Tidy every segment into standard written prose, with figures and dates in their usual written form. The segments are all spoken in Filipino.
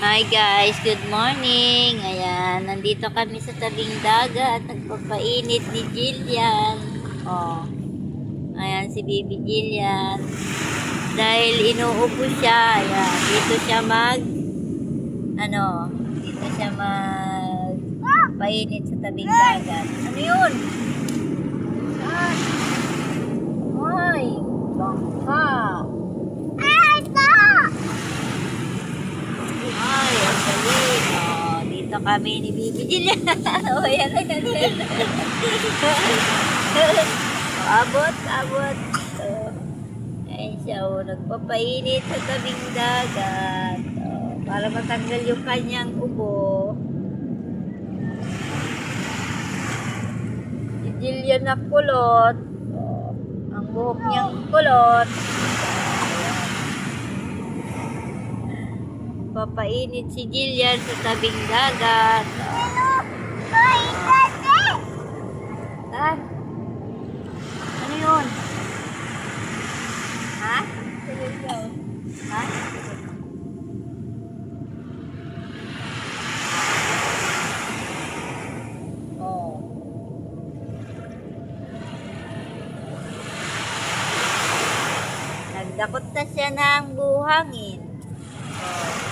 Hi guys, good morning. Ayan, nandito kami sa tabing dagat. Nagpapainit ni Jillian. Oh, ayan si Baby Jillian. Dahil inuubo siya. Ayan, dito siya dito siya painit sa tabing dagat. Ano yun? Saan? Ay, bangka. Ay, ang galing. Oh, dito kami ni Baby Jillian. Oh, yan na yan. Abot. Ayun siya, nagpapainit sa tabing dagat. Oh, para matanggal yung kanyang ubo. Si Jillian na kulot. Oh, ang buhok niyang kulot. Papainit si Jillian sa tabing dagat. Saan? Ano yun? Ha? Ha? Oh. Nagdakot na siya ng buhangin. Oh.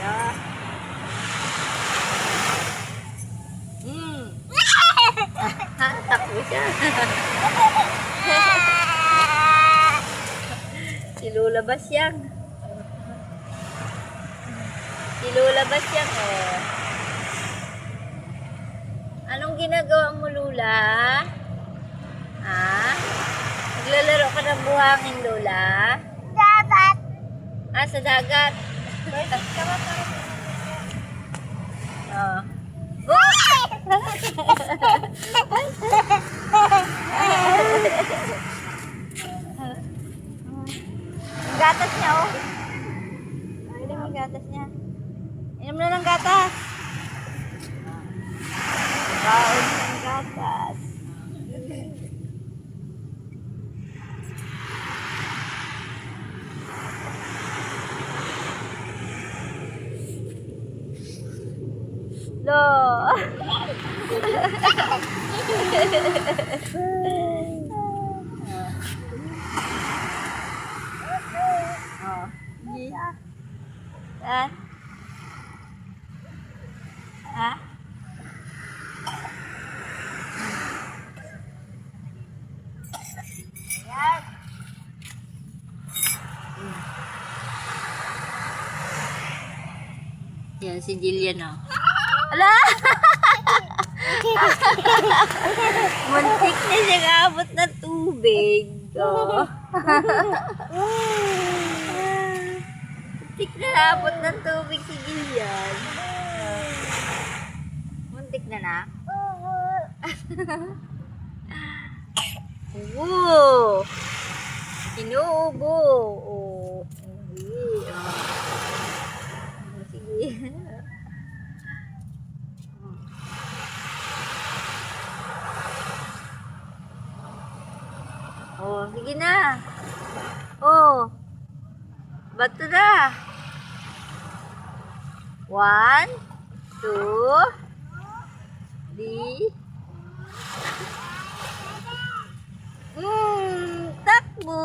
Yeah. Takbo siya. Silulabas yan. Oh. Anong ginagawa mo, Lula? Ha? Naglalaro ka ng buhangin, Lula? Dapat. Ah, sa dagat. Oh. Ang gatas niya, oh. Inom yung gatas niya. Inom na ng gatas. Baon ng gatas. Lo. Ha? Ha? Yan si Jillian, oh. Ala! Muntik na siyang abot ng tubig. Oh. Muntik na abot ng tubig si Jillian. Muntik na. Ubo! Inuubo. Oh. Sige. Oh, sige na. Oh. Bato na. 1, 2, 3. Takbo.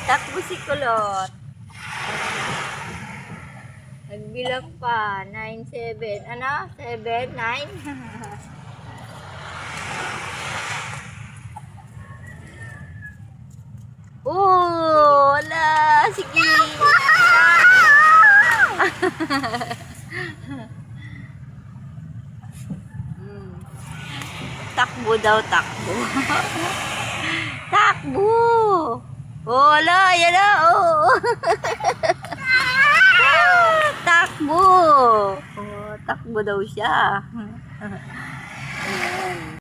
Takbo si Kulot. Nagbilang pa. 9, 7. Ano? 7, 9? Oh, wala. Sige. Takbo daw, takbo. Takbo. Oh, wala. Yan na. Oh. Takbo. Oh, takbo daw siya.